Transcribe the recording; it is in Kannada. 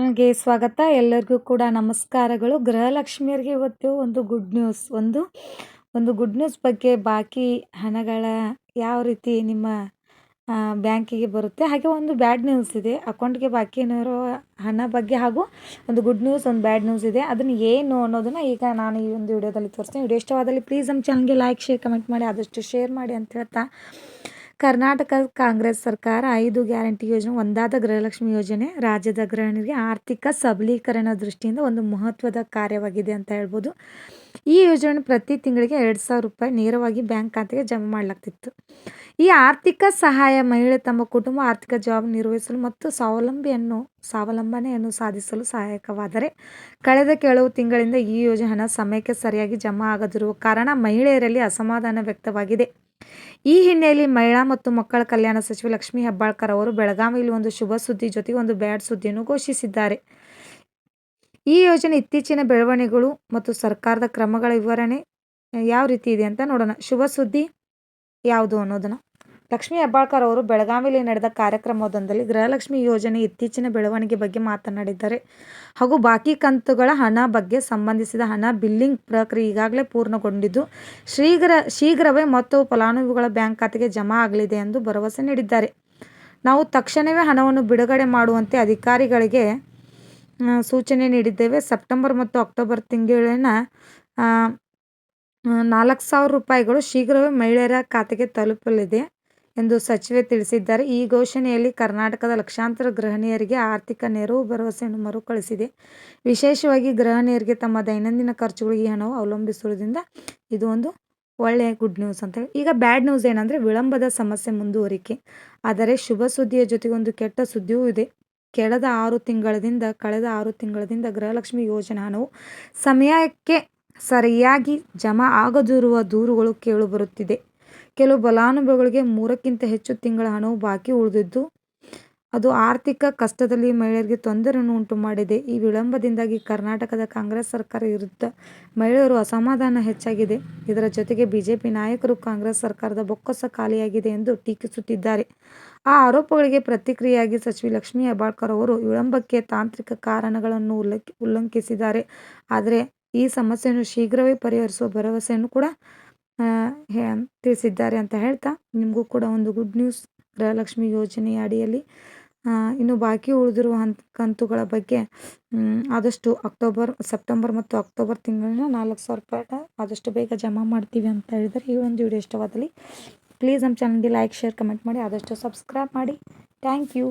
ಚಾನಲ್ಗೆ ಸ್ವಾಗತ. ಎಲ್ಲರಿಗೂ ಕೂಡ ನಮಸ್ಕಾರಗಳು. ಗೃಹಲಕ್ಷ್ಮಿಯರಿಗೆ ಇವತ್ತು ಒಂದು ಗುಡ್ ನ್ಯೂಸ್ ಒಂದು ಗುಡ್ ನ್ಯೂಸ್ ಬಗ್ಗೆ ಬಾಕಿ ಹಣಗಳ ಯಾವ ರೀತಿ ನಿಮ್ಮ ಬ್ಯಾಂಕಿಗೆ ಬರುತ್ತೆ, ಹಾಗೆ ಒಂದು ಬ್ಯಾಡ್ ನ್ಯೂಸ್ ಇದೆ. ಅಕೌಂಟ್ಗೆ ಬಾಕಿ ಇರೋ ಹಣ ಬಗ್ಗೆ ಹಾಗೂ ಒಂದು ಗುಡ್ ನ್ಯೂಸ್, ಒಂದು ಬ್ಯಾಡ್ ನ್ಯೂಸ್ ಇದೆ. ಅದನ್ನು ಏನು ಅನ್ನೋದನ್ನು ಈಗ ನಾನು ಈ ಒಂದು ವಿಡಿಯೋದಲ್ಲಿ ತೋರಿಸ್ತೀನಿ. ವಿಡಿಯೋ ಇಷ್ಟವಾದಲ್ಲಿ ಪ್ಲೀಸ್ ನಮ್ಮ ಚಾನಲ್ಗೆ ಲೈಕ್, ಶೇರ್, ಕಮೆಂಟ್ ಮಾಡಿ, ಆದಷ್ಟು ಶೇರ್ ಮಾಡಿ ಅಂತ ಹೇಳ್ತಾ, ಕರ್ನಾಟಕ ಕಾಂಗ್ರೆಸ್ ಸರ್ಕಾರ 5 ಗ್ಯಾರಂಟಿ ಯೋಜನೆ ಒಂದಾದ ಗೃಹಲಕ್ಷ್ಮಿ ಯೋಜನೆ ರಾಜ್ಯದ ಗೃಹಿಣಿಯರಿಗೆ ಆರ್ಥಿಕ ಸಬಲೀಕರಣ ದೃಷ್ಟಿಯಿಂದ ಒಂದು ಮಹತ್ವದ ಕಾರ್ಯವಾಗಿದೆ ಅಂತ ಹೇಳ್ಬೋದು. ಈ ಯೋಜನೆ ಪ್ರತಿ ತಿಂಗಳಿಗೆ 2,000 ರೂಪಾಯಿ ನೇರವಾಗಿ ಬ್ಯಾಂಕ್ ಖಾತೆಗೆ ಜಮಾ ಮಾಡಲಾಗ್ತಿತ್ತು. ಈ ಆರ್ಥಿಕ ಸಹಾಯ ಮಹಿಳೆ ತಮ್ಮ ಕುಟುಂಬ ಆರ್ಥಿಕ ಜವಾಬ್ದಾರಿ ನಿರ್ವಹಿಸಲು ಮತ್ತು ಸ್ವಾವಲಂಬನೆಯನ್ನು ಸಾಧಿಸಲು ಸಹಾಯಕವಾದರೆ, ಕಳೆದ ಕೆಲವು ತಿಂಗಳಿಂದ ಈ ಯೋಜನೆ ಹಣ ಸಮಯಕ್ಕೆ ಸರಿಯಾಗಿ ಜಮಾ ಆಗದಿರುವ ಕಾರಣ ಮಹಿಳೆಯರಲ್ಲಿ ಅಸಮಾಧಾನ ವ್ಯಕ್ತವಾಗಿದೆ. ಈ ಹಿನ್ನೆಲೆಯಲ್ಲಿ ಮಹಿಳಾ ಮತ್ತು ಮಕ್ಕಳ ಕಲ್ಯಾಣ ಸಚಿವೆ ಲಕ್ಷ್ಮೀ ಹೆಬ್ಬಾಳ್ಕರ್ ಅವರು ಬೆಳಗಾವಿಯಲ್ಲಿ ಒಂದು ಶುಭ ಸುದ್ದಿ ಜೊತೆಗೆ ಒಂದು ಬ್ಯಾಡ್ ಸುದ್ದಿಯನ್ನು ಘೋಷಿಸಿದ್ದಾರೆ. ಈ ಯೋಜನೆ ಇತ್ತೀಚಿನ ಬೆಳವಣಿಗೆಗಳು ಮತ್ತು ಸರ್ಕಾರದ ಕ್ರಮಗಳ ವಿವರಣೆ ಯಾವ ರೀತಿ ಇದೆ ಅಂತ ನೋಡೋಣ. ಶುಭ ಸುದ್ದಿ ಯಾವುದು ಅನ್ನೋದನ್ನ. ಲಕ್ಷ್ಮೀ ಹೆಬ್ಬಾಳ್ಕರ್ ಅವರು ಬೆಳಗಾವಿಯಲ್ಲಿ ನಡೆದ ಕಾರ್ಯಕ್ರಮವೊಂದರಲ್ಲಿ ಗೃಹಲಕ್ಷ್ಮಿ ಯೋಜನೆ ಇತ್ತೀಚಿನ ಬೆಳವಣಿಗೆ ಬಗ್ಗೆ ಮಾತನಾಡಿದ್ದಾರೆ. ಹಾಗೂ ಬಾಕಿ ಕಂತುಗಳ ಹಣ ಬಗ್ಗೆ ಸಂಬಂಧಿಸಿದ ಹಣ ಬಿಲ್ಲಿಂಗ್ ಪ್ರಕ್ರಿಯೆ ಈಗಾಗಲೇ ಪೂರ್ಣಗೊಂಡಿದ್ದು, ಶೀಘ್ರವೇ ಮೊತ್ತವು ಫಲಾನುಭವಿಗಳ ಬ್ಯಾಂಕ್ ಖಾತೆಗೆ ಜಮಾ ಆಗಲಿದೆ ಎಂದು ಭರವಸೆ ನೀಡಿದ್ದಾರೆ. ನಾವು ತಕ್ಷಣವೇ ಹಣವನ್ನು ಬಿಡುಗಡೆ ಮಾಡುವಂತೆ ಅಧಿಕಾರಿಗಳಿಗೆ ಸೂಚನೆ ನೀಡಿದ್ದೇವೆ. ಸೆಪ್ಟೆಂಬರ್ ಮತ್ತು ಅಕ್ಟೋಬರ್ ತಿಂಗಳಿನ 4,000 ರೂಪಾಯಿಗಳು ಶೀಘ್ರವೇ ಮಹಿಳೆಯರ ಖಾತೆಗೆ ತಲುಪಲಿದೆ ಎಂದು ಸಚಿವೆ ತಿಳಿಸಿದ್ದಾರೆ. ಈ ಘೋಷಣೆಯಲ್ಲಿ ಕರ್ನಾಟಕದ ಲಕ್ಷಾಂತರ ಗೃಹಿಣಿಯರಿಗೆ ಆರ್ಥಿಕ ನೆರವು ಭರವಸೆಯನ್ನು ಮರುಕಳಿಸಿದೆ. ವಿಶೇಷವಾಗಿ ಗೃಹಿಣಿಯರಿಗೆ ತಮ್ಮ ದೈನಂದಿನ ಖರ್ಚುಗಳು ಈ ಹಣವು ಅವಲಂಬಿಸುವುದರಿಂದ ಇದು ಒಂದು ಒಳ್ಳೆಯ ಗುಡ್ ನ್ಯೂಸ್ ಅಂತ ಹೇಳಿ. ಈಗ ಬ್ಯಾಡ್ ನ್ಯೂಸ್ ಏನಂದರೆ ವಿಳಂಬದ ಸಮಸ್ಯೆ ಮುಂದುವರಿಕೆ. ಆದರೆ ಶುಭ ಸುದ್ದಿಯ ಜೊತೆಗೆ ಒಂದು ಕೆಟ್ಟ ಸುದ್ದಿಯೂ ಇದೆ. ಕಳೆದ 6 ತಿಂಗಳಿಂದ ಗೃಹಲಕ್ಷ್ಮಿ ಯೋಜನೆ ಹಣವು ಸಮಯಕ್ಕೆ ಸರಿಯಾಗಿ ಜಮಾ ಆಗದಿರುವ ದೂರುಗಳು ಕೇಳಿಬರುತ್ತಿದೆ. ಕೆಲವು ಫಲಾನುಭವಿಗಳಿಗೆ 3ಕ್ಕಿಂತ ಹೆಚ್ಚು ತಿಂಗಳ ಹಣವು ಬಾಕಿ ಉಳಿದಿದ್ದು, ಅದು ಆರ್ಥಿಕ ಕಷ್ಟದಲ್ಲಿ ಮಹಿಳೆಯರಿಗೆ ತೊಂದರೆಯನ್ನು ಉಂಟು ಮಾಡಿದೆ. ಈ ವಿಳಂಬದಿಂದಾಗಿ ಕರ್ನಾಟಕದ ಕಾಂಗ್ರೆಸ್ ಸರ್ಕಾರ ವಿರುದ್ಧ ಮಹಿಳೆಯರು ಅಸಮಾಧಾನ ಹೆಚ್ಚಾಗಿದೆ. ಇದರ ಜೊತೆಗೆ ಬಿಜೆಪಿ ನಾಯಕರು ಕಾಂಗ್ರೆಸ್ ಸರ್ಕಾರದ ಬೊಕ್ಕಸ ಖಾಲಿಯಾಗಿದೆ ಎಂದು ಟೀಕಿಸುತ್ತಿದ್ದಾರೆ. ಆ ಆರೋಪಗಳಿಗೆ ಪ್ರತಿಕ್ರಿಯೆಯಾಗಿ ಸಚಿವೆ ಲಕ್ಷ್ಮೀ ಹೆಬ್ಬಾಳ್ಕರ್ ಅವರು ವಿಳಂಬಕ್ಕೆ ತಾಂತ್ರಿಕ ಕಾರಣಗಳನ್ನು ಉಲ್ಲಂಘಿಸಿದ್ದಾರೆ. ಆದರೆ ಈ ಸಮಸ್ಯೆಯನ್ನು ಶೀಘ್ರವೇ ಪರಿಹರಿಸುವ ಭರವಸೆಯನ್ನು ಕೂಡ ತಿಳಿಸಿದ್ದಾರೆ ಅಂತ ಹೇಳ್ತಾ, ನಿಮಗೂ ಕೂಡ ಒಂದು ಗುಡ್ ನ್ಯೂಸ್. ಗೃಹಲಕ್ಷ್ಮಿ ಯೋಜನೆಯ ಅಡಿಯಲ್ಲಿ ಇನ್ನು ಬಾಕಿ ಉಳಿದಿರುವ ಕಂತುಗಳ ಬಗ್ಗೆ ಆದಷ್ಟು ಸೆಪ್ಟೆಂಬರ್ ಮತ್ತು ಅಕ್ಟೋಬರ್ ತಿಂಗಳಿನ 4,000 ರೂಪಾಯಿನ ಆದಷ್ಟು ಬೇಗ ಜಮಾ ಮಾಡ್ತೀವಿ ಅಂತ ಹೇಳಿದರೆ, ಈ ಒಂದು ವಿಡಿಯೋ ಇಷ್ಟವಾದಲ್ಲಿ ಪ್ಲೀಸ್ ನಮ್ಮ ಚಾನಲ್ಗೆ ಲೈಕ್, ಶೇರ್, ಕಮೆಂಟ್ ಮಾಡಿ, ಆದಷ್ಟು ಸಬ್ಸ್ಕ್ರೈಬ್ ಮಾಡಿ. Thank you.